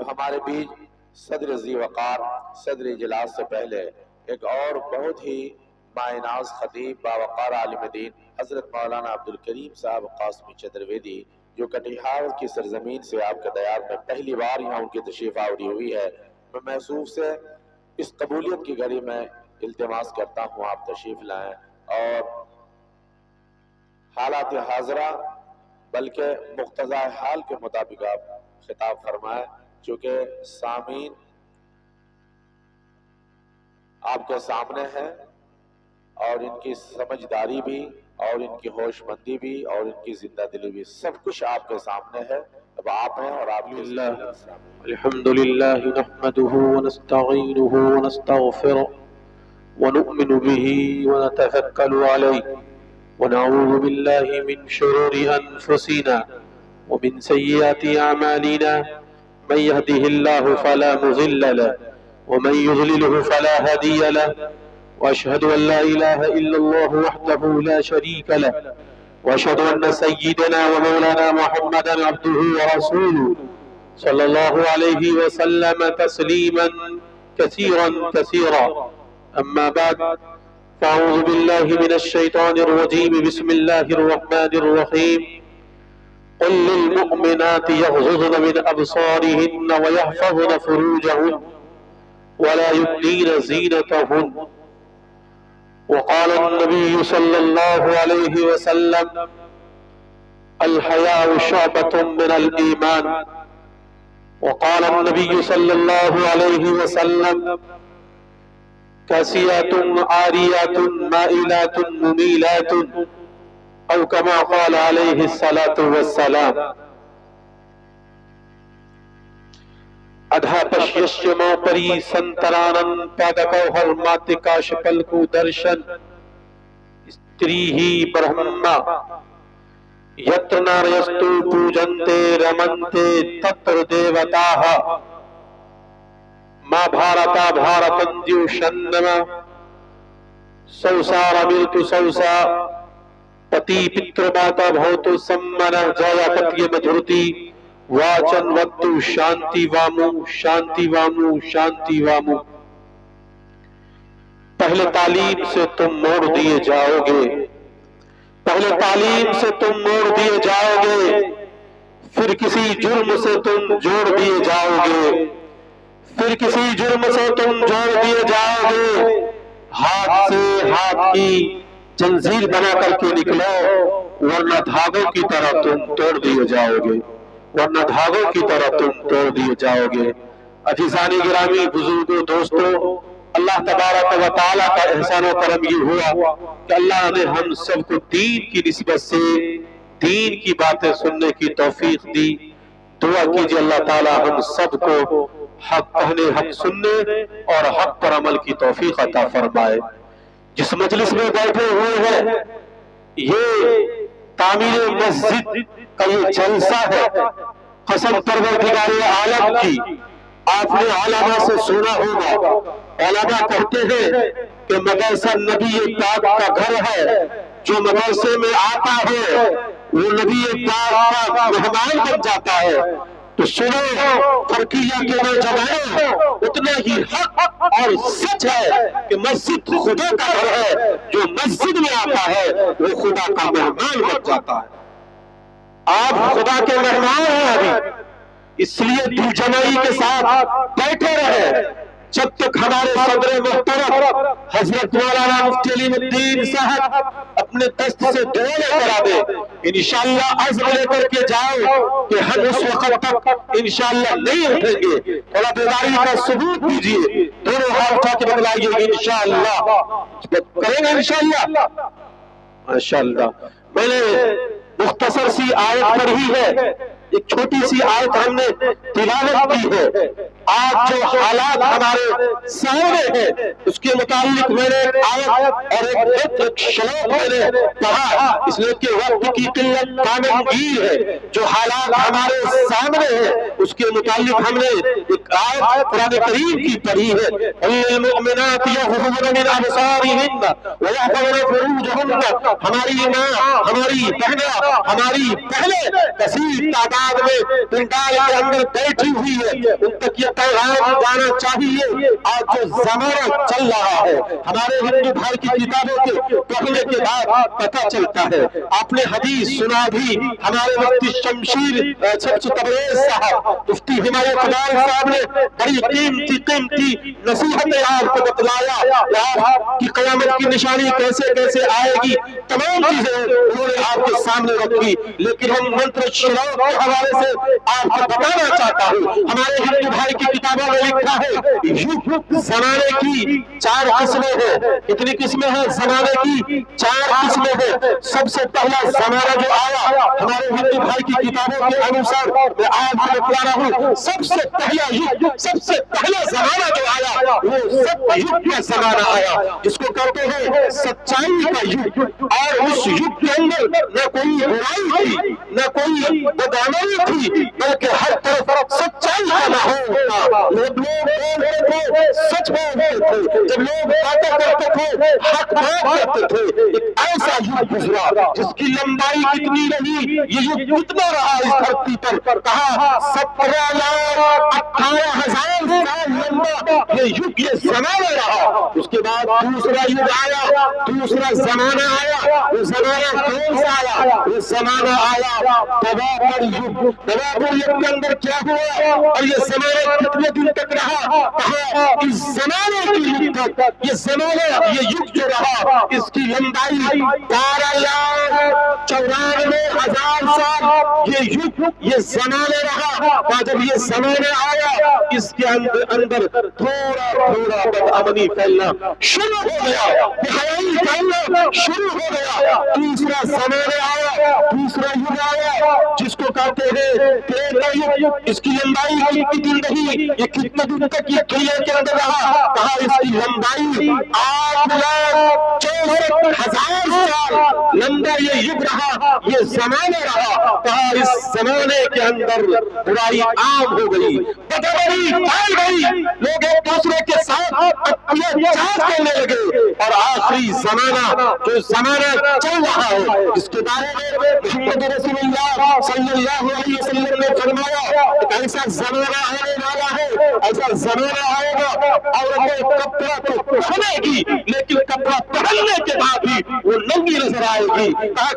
اب ہمارے بیچ صدر ذی وقار صدر اجلاس سے پہلے ایک اور بہت ہی مایناز خطیب باوقار عالم دین حضرت مولانا عبدالکریم صاحب قاسمی چترویدی جو کٹیہار کی سرزمین سے آپ کے دیار میں پہلی بار یہاں ان کی تشریف آوری ہوئی ہے، میں محسوس سے اس قبولیت کی گھڑی میں التماس کرتا ہوں آپ تشریف لائیں اور حالات حاضرہ بلکہ مقتضى حال کے مطابق آپ خطاب فرمائیں، چونکہ سامعین آپ کے سامنے ہیں اور ان کی سمجھداری بھی اور ان کی ہوش مندی بھی اور ان کی زندہ دلی بھی سب کچھ آپ کے سامنے ہے۔ اب آپ ہیں اور آپ کے الحمد للہ نحمده ونستعینه ونستغفره ونؤمن به ونتوکل علیہ ونعوذ باللہ من شرور انفسنا ومن سیئات اعمالنا من يهده الله فلا مضل له ومن يضلله فلا هادي له واشهد ان لا اله الا الله وحده لا شريك له واشهد ان سيدنا ومولانا محمدا عبده ورسوله صلى الله عليه وسلم تسليما كثيرا كثيرا اما بعد فاعوذ بالله من الشيطان الرجيم بسم الله الرحمن الرحيم قل للمؤمنات يغضضن من أبصارهن ويحفظن فروجهن ولا يبدين زينتهن وقال النبي صلى الله عليه وسلم الحياء شعبة من الإيمان وقال النبي صلى الله عليه وسلم كاسيات عاريات مائلات مميلات او كما قال علیہ الصلاة والسلام ادھا پشیشمو پری سنترانن پادکوہر ماتکاش پلکو درشن استری ہی برہما یتر ناریستو پوجنتے رمنتے تتر دیوتاہ ما بھارتا بھارتندیو شنما سوسار ملتو سوسا پتی پتر ماتا بھوتو سمنا جایا پتی مدھرتی واچن وتو شانتی وامو شانتی وامو شانتی وامو پہلے تعلیم سے تم موڑ دیے جاؤ گے، پہلے تعلیم سے تم موڑ دیے جاؤ گے، پھر کسی جرم سے تم جوڑ دیے جاؤ گے، پھر کسی جرم سے تم جوڑ دیے جاؤ گے، ہاتھ سے ہاتھ کی جنزیر بنا کر کے نکلو ورنہ دھاگوں کی طرح تم توڑ دیے جاؤ گے، ورنہ دھاگوں کی طرح تم توڑ دیے جاؤ گے۔ عزیزان گرامی، بزرگوں، دوستوں، اللہ تبارک و تعالیٰ کا احسان و کرم یہ ہوا کہ اللہ نے ہم سب کو دین کی نسبت سے دین کی باتیں سننے کی توفیق دی۔ دعا کیجئے اللہ تعالیٰ ہم سب کو حق کہنے، حق سننے اور حق پر عمل کی توفیق عطا فرمائے۔ جس مجلس میں بیٹھے ہوئے ہیں یہ تعمیر مسجد کا یہ جلسہ ہے، قسم پروردگار عالم کی آپ نے علماء سے سنا ہوگا، علماء کہتے ہیں کہ مدرسہ نبی پاک کا گھر ہے، جو مدرسے میں آتا ہے وہ نبی پاک کا مہمان بن جاتا ہے۔ تو سنو، فرقیہ کے نوجوانوں، اتنا ہی حق اور سچ ہے کہ مسجد خدا کا گھر ہے، جو مسجد میں آتا ہے وہ خدا کا مہمان بن جاتا ہے۔ آپ خدا کے مہمان ہیں ابھی، اس لیے دل جمعی کے ساتھ بیٹھے رہے جب تک ہمارے صدر محترم حضرت مولانا مفتی علیم الدین صاحب اپنے دست سے دعا لے کر آدے۔ انشاءاللہ عزم لے کر کے جاؤ کہ ہم اس وقت تک انشاءاللہ نہیں اٹھیں گے، تھوڑا بیداری کا ثبوت دیجئے، دونوں ہاتھ اٹھا کے بتلائیے انشاءاللہ کریں گے انشاءاللہ۔ ماشاءاللہ میں نے مختصر سی آیت پڑھی ہے، ایک چھوٹی سی آیت ہم نے تلاوت کی ہے۔ آج جو حالات ہمارے سامنے ہیں اس کے متعلق میں نے ایک آیت اور ایک شلوک میں نے پڑھا، اس لیے کہ وقت کی قلت کامنگیر ہے۔ جو حالات ہمارے سامنے ہیں اس کے متعلق ہم نے ایک آیت قرآن کریم کی پڑھی ہے، للمؤمنات یغضضن من ابصارہن ویحفظن فروجہن۔ ہماری ماں، ہماری بہنیں، ہماری بہنیں کثیر تعداد میں پنڈال کے اندر بیٹھی ہوئی ہے، ان تک یہ پیغام جانا چاہیے۔ آج جو زمانہ چل رہا ہے ہمارے ہندو بھائی کی کتابوں کے پڑھنے کے بعد پتہ چلتا ہے۔ آپ نے حدیث سنا بھی، ہمارے مفتی شمشیر تبریز صاحب، مفتی ہمایت اقبال صاحب نے بڑی قیمتی نصیحتیں آپ کو بتلایا، آپ کی قیامت کی نشانی کیسے کیسے آئے گی، تمام چیزیں انہوں نے آپ کے سامنے رکھی۔ لیکن ہم منتر شلوک کے حوالے سے آپ کو بتانا چاہتا ہوں، ہمارے ہندو بھائی کی کتابوں میں لکھا ہے زمانے کی 4 قسمیں ہیں۔ کتنی قسمیں ہیں؟ زمانے کی 4 قسمیں ہیں۔ سب سے پہلا زمانہ جو آیا ہمارے ہندو بھائی کی کتابوں کے انوسار میں آپ کو بتلا رہا ہوں، سب سے پہلا زمانہ جو آیا وہ ست یگ کا زمانہ آیا، جس کو کہتے ہیں سچائی کا یگ۔ اور اس یگ کے اندر نہ کوئی برائی تھی، نہ کوئی بدعملی تھی، بلکہ ہر طرف سچائی کا ماحول تھا۔ لوگ بولتے تھے، سچ بولتے تھے، جب لوگ باتیں کرتے تھے حق بات کرتے تھے۔ ایک ایسا یگ گزرا جس کی لمبائی کتنی رہی، یہ یگ کتنا رہا اس دھرتی پر؟ کہا 17,18,000 سال لمبا یہ یگ، یہ زمانہ رہا۔ اس کے بعد دوسرا یگ آیا، دوسرا زمانہ آیا۔ وہ زمانہ کون سا آیا؟ وہ زمانہ آیا دوابر یگ۔ دوابر یگ کے اندر کیا ہوا اور یہ زمانہ کتنے دن تک رہا؟ کہا اس زمانے کی مدت، یہ زمانہ، یہ یگ جو رہا اس کی لمبائی 12,94,000 سال یہ یگ، یہ زمانہ رہا۔ اور جب یہ زمانہ آیا اس کے اندر تھوڑا بدعملی پھیلنا شروع ہو گیا، بے-حیائی پھیلنا شروع ہو گیا۔ تیسرا زمانہ آیا، دوسرا یگ آیا جس کو کہتے ہیں تریتا یگ۔ اس کی لمبائی کتنی دن رہی؟ یہ کتنے دن تک یہ دنیا کے اندر رہا؟ کہا اس کی لمبائی 8,64,000 سال لمبا یہ یگ رہا، یہ زمانہ رہا۔ کہا اس زمانے کے اندر برائی عام ہو گئی، بدعملی پھیل گئی، لوگ ایک دوسرے کے ساتھ احتجاج کرنے لگے۔ اور آخری زمانہ جو زمانہ چل رہا ہے اس کے بارے میں محمد رسول اللہ صلی اللہ علیہ وسلم نے فرمایا ایک ایسا زمانہ آنے والا ہے، ایسا زمانہ آئے گا عورتیں کپڑا تو پہنے گی لیکن کپڑا پہننے کے بعد بھی وہ ننگی نظر آئے گی۔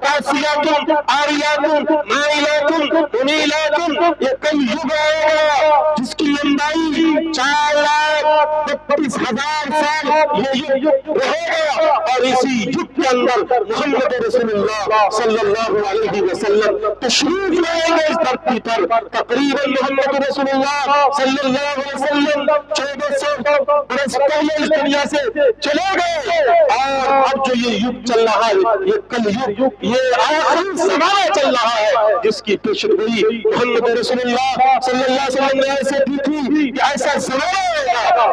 کاسیاتن عاریاتن مائلاتن ممیلاتن، یہ کل یگ آئے گا جس کی لمبائی 4,32,000 سال یہ یگ رہے گا۔ اور اسی یگ کے اندر محمد رسول اللہ صلی اللہ علیہ وسلم تشریف لائیں گے اس دھرتی پر۔ تقریباً محمد رسول اللہ صلی اللہ علیہ وسلم 1400 برس پہلے اس دنیا سے چلے گئے، اور اب جو یہ یگ چل رہا ہے یہ کل یگ، یہ آخری زمانہ چل رہا ہے جس کی پیشن گوئی محمد رسول اللہ صلی اللہ علیہ وسلم نے ایسے دی تھی کہ ایسا زمانہ ہوگا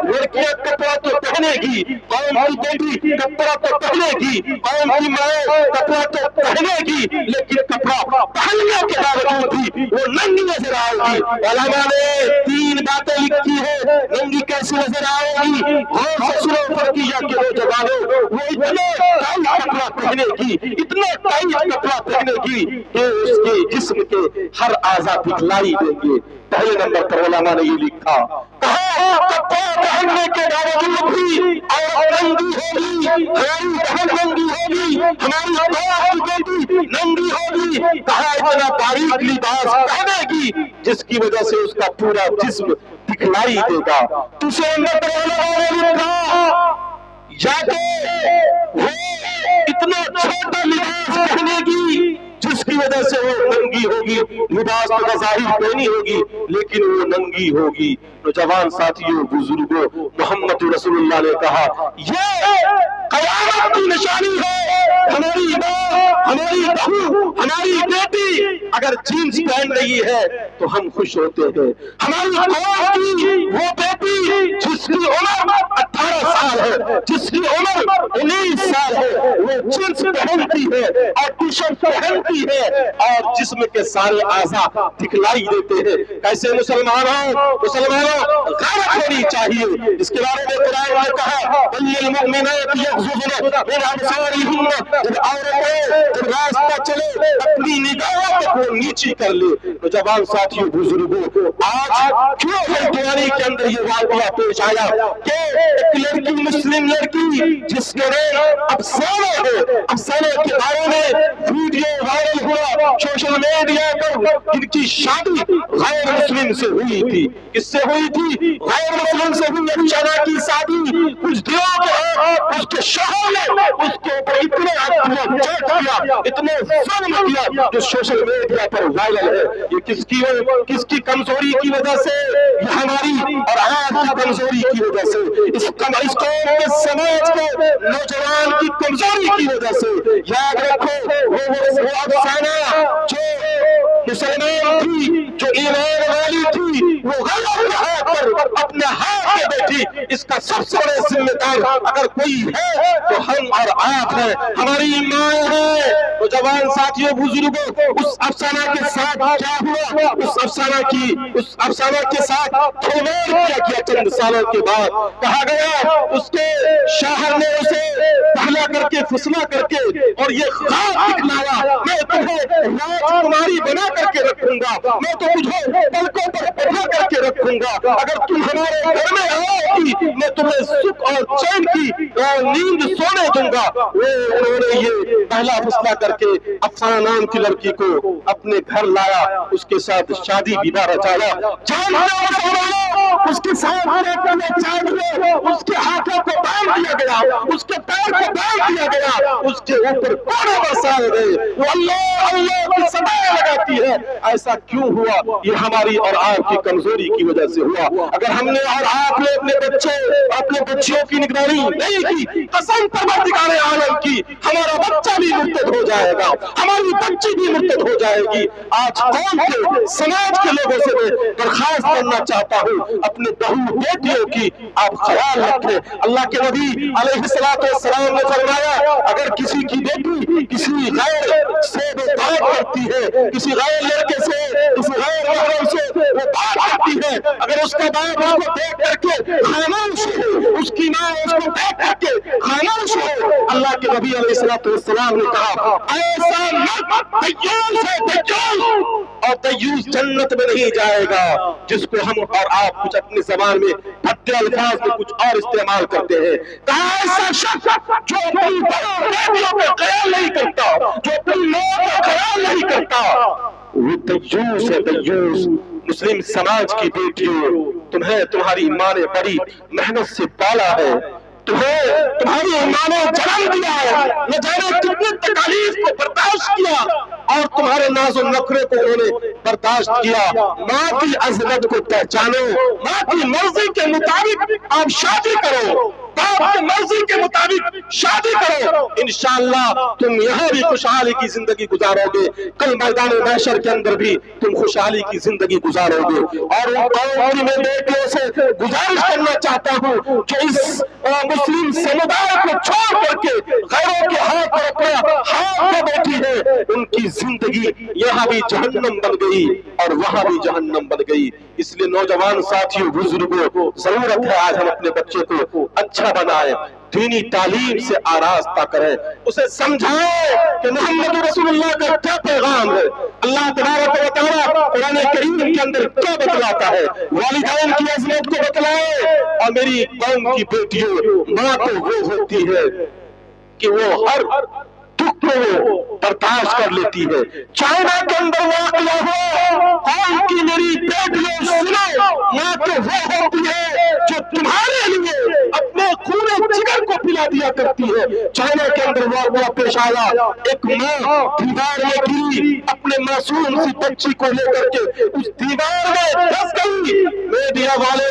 لڑکیاں کپڑا تو پہنے گی، قوم کی بیٹی کپڑا تو پہنے گی، قوم کی ماں کپڑا تو پہنے گی، لیکن کپڑا پہننے کے باوجود بھی وہ ننگی نظر آئے گی۔ علماء نے 3 باتیں لکھی ہے ننگی کیسے نظر آئے گی۔ غور سے سنو فرقیہ کے نوجوانوں، وہ اتنے ٹائٹ کپڑا پہنے گی، اتنے ٹائٹ کپڑا پہنے گی کہ اس کے جسم کے ہر اعضاء دکھلائی دیں گے۔ پہلے نمبر پر علماء نے یہ لکھا، کہا کپڑا پہننے کے باوجود بھی عورت ننگی ہوگی، ہماری بہن ننگی ہوگی، ہماری بیٹی ننگی ہوگی۔ کہا اتنا باریک لباس پہنے گی جس کی وجہ سے اس کا پورا جسم دکھلائی دے گا۔ دوسرے نمبر پر علماء نے لکھا یا کہ وہ اتنا چھوٹا لباس پہنے گی جس کی وجہ سے وہ ننگی ہوگی، لباس تو بظاہر پہنی ہوگی لیکن وہ ننگی ہوگی۔ نوجوان ساتھیوں، بزرگوں، محمد رسول اللہ نے کہا یہ قیامت کی نشانی ہے۔ ہماری ماں، ہماری بہو، ہماری بیٹی اگر جینس پہن رہی ہے تو ہم خوش ہوتے ہیں، ہماری قوم کی وہ پہنتی ہے اور جسم کے سارے اعضاء دکھلائی دیتے ہیں۔ کیسے مسلمانوں غیرت ہونی چاہیے، اس کے بارے میں قرآن نے کہا للمؤمنات یغضضن من ابصارهن، جب عورتیں جب راستہ چلے اپنی نگاہوں کو نیچی کر لے۔ نوجوان ساتھیوں بزرگوں، آج کیوں ہلدوانی کے اندر یہ واقعہ پیش آیا کہ ایک لڑکی مسلم لڑکی جس کے نام افسانہ ہے، افسانہ کے بارے میں ویڈیو وائرل ہوا سوشل میڈیا پر، ان کی شادی غیر مسلم سے ہوئی تھی۔ کس سے ہوئی تھی؟ غیر مسلم سے ہوئی۔ افسانہ کی شادی کچھ دنوں کے بعد اس کے شوہر نے اس کے اوپر اتنے ظلم کیا جو سوشل میڈیا پر وائرل ہے۔ یہ کس کی کمزوری کی وجہ سے؟ یہ ہماری اور آپ کی کمزوری کی وجہ سے، اس قوم کے سماج کے نوجوان کی کمزوری کی وجہ سے۔ یاد رکھو وہ افسانہ جو مسلمان تھی، جو ایمان والی تھی، وہ غلط ہاتھ پر اپنے ہاتھ پہ بیٹھی۔ اس کا سب سے بڑے ذمہ دار اگر کوئی ہے تو ہم اور آپ ہیں، ہماری ماں ہے۔ نوجوان ساتھیوں بزرگوں، اس افسانہ کے ساتھ کیا ہوا؟ اس افسانہ کے ساتھ کھلواڑ کیا گیا۔ چند سالوں کے بعد کہا گیا اس کے شوہر نے اسے پہلا کر کے پھسلا کر کے اور یہ خواب دکھلایا، میں تمہیں راجکماری بنا کر کے رکھوں گا، میں تو تجھے پلکوں پر بٹھا کر کے رکھوں گا، اگر تم ہمارے گھر میں آؤ گی میں تمہیں سکھ اور چین کی نیند سونے دوں گا۔ انہوں نے یہ پہلا فیصلہ کر کے افسانہ نام کی لڑکی کو اپنے گھر لایا، اس کے ساتھ شادی بیاہ رچایا۔ اس کے ساتھ اس کے ہاتھوں کو باندھ دیا گیا، اس کے پیر کو باندھ دیا گیا، اس کے اوپر کوڑے برسائے گئے، وہ اللہ اللہ کی صدائیں لگاتی ہے۔ ایسا کیوں ہوا؟ یہ ہماری اور آپ کی کمزوری کی وجہ سے ہوا۔ اگر ہم نے اور آپ نے اپنے بچیوں کی نگرانی نہیں کی، قسم پروردگار عالم کی، ہمارا بچہ بھی مرتد ہو جائے گا، ہماری بچی بھی مرتد ہو جائے گی۔ آج قوم کے سماج کے لوگوں سے میں درخواست کرنا چاہتا ہوں، اپنے بہو بیٹیوں کی آپ خیال رکھیں۔ اللہ کے نبی علیہ السلام نے فرمایا اگر کسی کی بیٹی کسی غیر سے بات کرتی ہے، کسی غیر لڑکے سے، کسی غیر محرم سے وہ بات کرتی ہے، اگر اس کا باپ اس کو دیکھ کر کے خاموش ہو، اس کی ماں اس کو دیکھ کر کے خاموش ہو، اللہ کے نبی علیہ السلام نے کہا ایسا مرد دیوس ہے، دیوس، اور دیوس جنت میں نہیں جائے گا۔ جس کو ہم اور آپ کچھ اپنی زبان میں بھدے الفاظ میں کچھ اور استعمال کرتے ہیں، کہا ایسا شخص جو اپنی بیٹیوں پہ خیال نہیں کرتا، جو اپنی ماں پہ خیال نہیں کرتا، وہ دیوس ہے، دیوس۔ مسلم سماج کی بیٹیوں، تمہیں تمہاری ماں نے بڑی محنت سے پالا ہے، تمہاری ماں نے جنم دیا ہے، نہ جانے کتنی تکالیف کو برداشت کیا اور تمہارے ناز و نخرے کو انہوں نے برداشت کیا۔ ماں کی عظمت کو پہچانو، ماں کی مرضی کے مطابق آپ شادی کرو، باپ کی مرضی کے مطابق شادی کرو، انشاءاللہ تم یہاں بھی خوشحالی کی زندگی گزارو گے، کل میدان محشر کے اندر بھی تم خوشحالی کی زندگی گزارو گے۔ اور ان قوم کی میں بیٹیوں سے گزارش کرنا چاہتا ہوں کہ اس مسلم سمدائے کو چھوڑ کر کے غیروں کے ہاتھ پر اپنا ہاتھ پہ بیٹھی ہے، ان کی زندگی یہاں بھی جہنم بن گئی اور وہاں بھی جہنم بن گئی۔ اس لیے نوجوان ساتھیوں بزرگوں، ضرورت ہے آج ہم اپنے بچے کو اچھا بنائیں، دینی تعلیم سے آراستہ کریں، اسے سمجھائیں کہ محمد رسول اللہ کا کیا پیغام ہے، اللہ تبارک و تعالیٰ قرآن کریم کے اندر کیا بتلاتا ہے، والدین کی عظمت کو بتلائیں۔ اور میری قوم کی بیٹیوں، ماں تو وہ ہوتی ہے کہ وہ ہر دکھ کو برداشت کر لیتی ہے۔ چائنا کے اندر واقعہ ہو، قوم کی میری بیٹیوں سنو، ماں تو وہ ہوتی ہے جو تمہارے لیے اپنے خون جگر کو پلا دیا کرتی ہے۔ چائنا کے اندر واقعہ پیش آیا، ایک ماں دیوار میں گری، اپنے معصوم سی بچی کو لے کر کے اس دیوار میں دھس گئی، میڈیا والے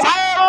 7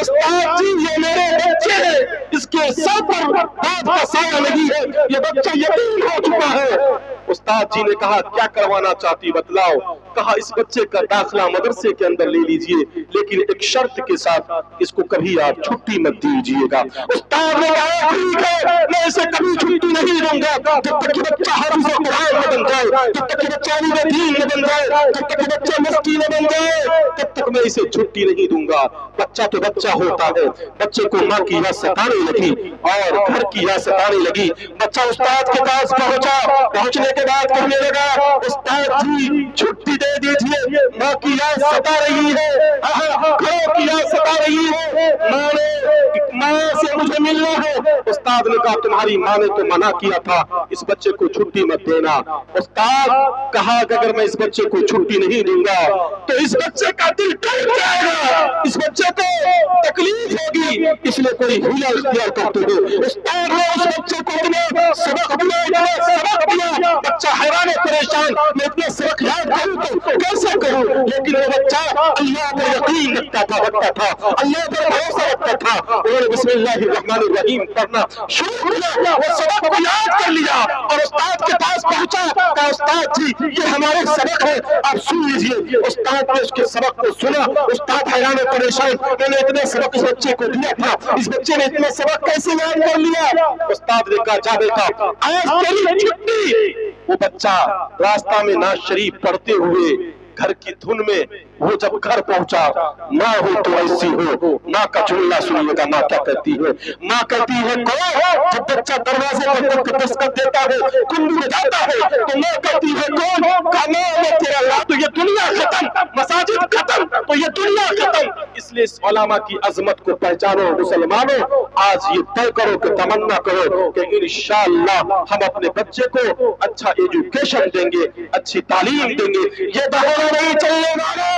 استاد جی یہ میرے بچے ہیں، اس کے سر پر بات کا سایہ نہیں ہے، یہ بچہ یتیم ہو چکا ہے۔ استاد جی نے کہا کیا کروانا چاہتی بتلاؤ؟ کہا اس بچے کا داخلہ مدرسے کے اندر لے لیجئے، لیکن ایک شرط کے ساتھ، اس کو کبھی آپ چھٹی مت دیجئے گا۔ استاد نے کہا ٹھیک ہے، میں اسے کبھی چھٹی نہیں دوں گا جب تک کہ بچہ حافظ قرآن نہ بن جائے، جب تک کہ بچہ عالم دین نہ بن جائے، جب تک کہ بچہ مفتی نہ بن جائے، تب تک میں اسے چھٹی نہیں دوں گا۔ بچہ تو بچہ ہوتا ہے، بچے کو ماں کی یاد ستانے لگی اور گھر کی یاد ستانے لگی۔ بچہ استاد کے پاس پہنچا، پہنچنے کے بعد کہنے لگا استاد جی چھٹی دے دیجئے، ماں کی یاد ستا رہی ہے، گھروں کی یاد ستا رہی ہے، ماں سے مجھے ملنا ہے۔ استاد نے کہا تمہاری ماں نے تو منع کیا تھا اس بچے کو چھٹی مت دینا۔ استاد کہا کہ اگر میں اس بچے کو چھٹی نہیں دوں گا تو اس بچے کا دل ٹوٹ جائے گا، اس بچے کو تکلیف ہوگی، اس لیے کوئی حیلہ اختیار کرتے ہو۔ استاد نے اس بچے کو اتنا سبق دیا، بچہ حیران پریشان، میں اتنا سبق یاد کروں تو کیسے کروں؟ لیکن وہ بچہ اللہ پر یقین رکھتا تھا، اللہ پر بھروسہ رکھتا تھا۔ انہوں نے بسم اللہ الرحمن الرحیم پڑھنا شروع کیا، وہ سبق کو یاد کر لیا اور استاد کے پاس پہنچا، کہا استاد جی یہ ہمارے سبق ہے، آپ سن لیجئے۔ استاد نے اس کے سبق کو سنا، استاد حیران پریشان، میں نے اتنے سبق اس بچے کو دیا تھا، اس بچے نے اتنا سبق کیسے یاد کر لیا؟ استاد نے کہا جا بیٹا آج تیری چھٹی۔ وہ بچہ راستہ میں نعت شریف پڑھتے ہوئے گھر کی دھن میں وہ جب گھر پہنچا، ماں ہو تو ایسی ہو، ماں کا جملہ سنیے گا، ماں کیا کہتی ہے؟ ماں کہتی ہے کون؟ جب بچہ دروازے پر دستک دیتا ہے، کنڈی میں جاتا ہے تو ماں کہتی ہے کون؟ کہا ماں میں تیرا اللہ، تو یہ دنیا ختم، مساجد ختم، تو یہ دنیا ختم۔ اس لیے اس علامہ کی عظمت کو پہچانو مسلمانوں، آج یہ طے کرو کہ تمنا کرو کہ انشاءاللہ ہم اپنے بچے کو اچھا ایجوکیشن دیں گے، اچھی تعلیم دیں گے۔ یہ بہانہ نہیں چلنے والا،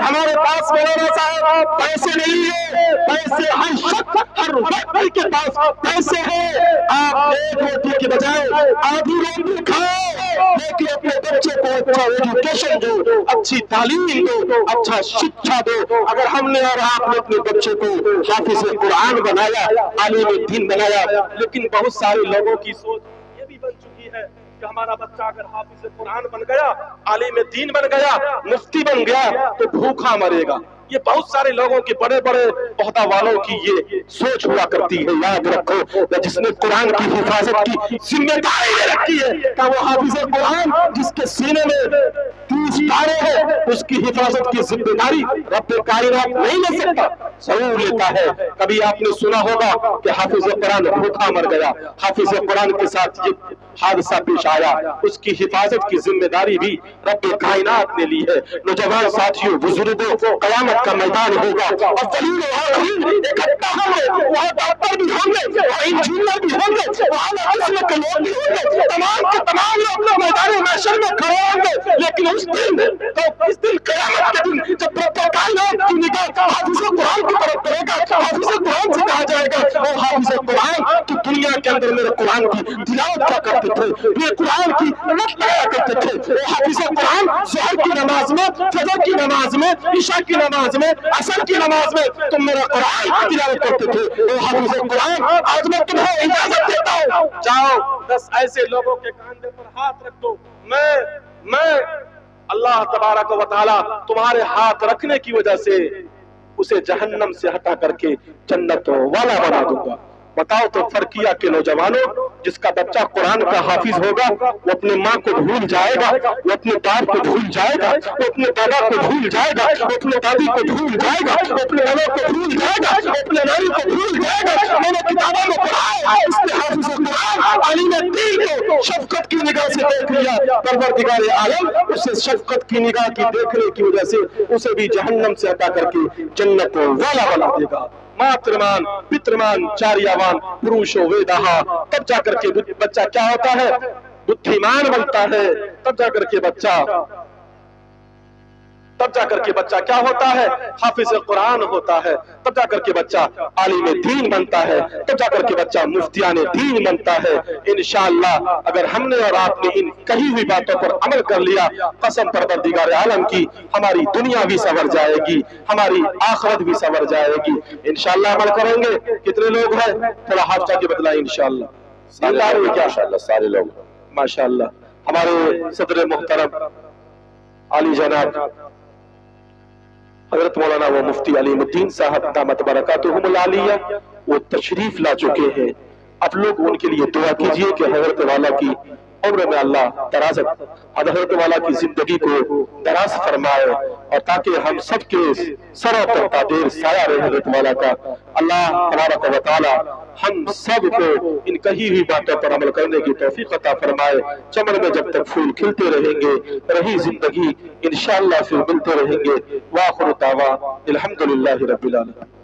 ہمارے پاس مولانا صاحب پیسے نہیں ہیں، پیسے ہر شخص ہر وقت کے پاس پیسے ہیں، آپ ایک روٹی کے بجائے آدھی روٹی کھاؤ، لیکن اپنے بچے کو اچھا ایجوکیشن دو، اچھی تعلیم دو، اچھا شکشا دو۔ اگر ہم نے اور آپ نے اپنے بچے کو حافظ قرآن بنایا، عالم دین بنایا، لیکن بہت سارے لوگوں کی سوچ یہ بھی بن چکی ہے کہ ہمارا بچہ اگر حافظ قرآن بن گیا، عالم دین بن گیا، مفتی بن گیا تو بھوکا مرے گا۔ یہ بہت سارے لوگوں کی، بڑے بڑے عہدہ والوں کی یہ سوچ ہوا کرتی ہے۔ یاد رکھو جس نے قرآن کی حفاظت کی ذمہ داری لے رکھی ہے کہ وہ حافظ قرآن، جس کے سینے میں 30 تارے ہیں، اس کی حفاظت کی ذمہ داری رب کائنات نہیں لے سکتا، ضرور لیتا ہے۔ کبھی آپ نے سنا ہوگا کہ حافظ قرآن بھوکا مر گیا، حافظ قرآن کے ساتھ یہ حادثہ پیش آیا، اس کی حفاظت کی ذمہ داری بھی رب کائنات نے لی ہے۔ نوجوان ساتھیوں، بزرگوں، قیامت کا میدان ہوگا، اولین و آخرین اکٹھا ہوں گے، وہاں ڈاکٹر بھی ہوں گے، وہاں انجینئر بھی ہوں گے، وہاں قسم کے لوگ بھی ہوں گے، تمام کے تمام لوگ میدان محشر میں کھڑے ہوں گے۔ لیکن اس دن قیامت کے دن جب رب کائنات کی نگاہ حافظ قرآن کی طرف کرے گا، حافظ قرآن سے کہا جائے گا او حافظ قرآن تو دنیا کے اندر میرے قرآن کی تلاوت کیا کرتے تھے، میرے قرآن کی رت کیا کرتے تھے۔ او حافظ قرآن ظہر کی نماز میں، فجر کی نماز میں، عشاء کی نماز میں، عصر کی نماز میں تم میرا قرآن کی تلاوت کرتے تھے۔ او حافظ قرآن آج میں تمہیں اجازت دیتا ہوں، جاؤ 10 ایسے لوگوں کے کاندھے پر ہاتھ رکھ دو، میں اللہ تبارک و تعالی تمہارے ہاتھ رکھنے کی وجہ سے اسے جہنم سے ہٹا کر کے جنت والا بنا دوں گا۔ بتاؤ تو فرقیہ کے نوجوانوں، جس کا بچہ قرآن کا حافظ ہوگا وہ اپنے ماں کو بھول جائے گا، وہ اپنے باپ کو بھول جائے گا، وہ اپنے دادا کو بھول جائے گا، وہ اپنے دادی کو بھول جائے گا، وہ اپنے نانا کو بھول جائے گا، وہ اپنے نانی کو بھول جائے گا۔ میں نے کتابوں میں پڑھا ہے اس نے حافظ قرآن عالم دین کو شفقت کی نگاہ سے دیکھ لیا، پروردگار عالم اسے شفقت کی نگاہ کی دیکھنے کی وجہ سے اسے بھی جہنم سے ہٹا کر کے جنت والا بنا دے گا۔ ماترمان پترمان چاریاوان پروشو ویدہا، تب جا کر کے بچہ کیا ہوتا ہے؟ بدھیمان بنتا ہے، تب جا کر کے بچہ تب جا کر کے بچہ کیا ہوتا ہے؟ حافظ قرآن ہوتا ہے، تب جا کر کے بچہ عالم دین بنتا ہے، تب جا کر کے بچہ مفتیان دین بنتا ہے۔ انشاءاللہ اگر ہم نے اور آپ نے ان کہی ہوئی باتوں پر عمل کر لیا، قسم پروردگار عالم کی، ہماری دنیا بھی سنور جائے گی، ہماری آخرت بھی سنور جائے گی۔ انشاءاللہ عمل کریں گے۔ کتنے لوگ ہیں؟ تھوڑا ہاتھ جا کے بتلائیں انشاءاللہ۔ سارے لوگ ماشاءاللہ ہمارے صدر محترم علی جناب حضرت مولانا و مفتی علیم الدین صاحب دامت برکاتہم العالیہ وہ تشریف لا چکے ہیں۔ اب لوگ ان کے لیے دعا کیجئے کہ حضرت والا کی عمر میں اللہ درازت، حضرت والا کی زندگی کو دراز فرمائے، اور تاکہ ہم سب کے سروں پر تادیر سایہ رہے حضرت والا کا۔ اللہ تبارک و تعالی ہم سب کو ان کہی ہوئی باتوں پر عمل کرنے کی توفیق عطا فرمائے۔ چمن میں جب تک پھول کھلتے رہیں گے، رہی زندگی انشاءاللہ پھر ملتے رہیں گے۔ وآخر دعوانا الحمدللہ رب العالمین۔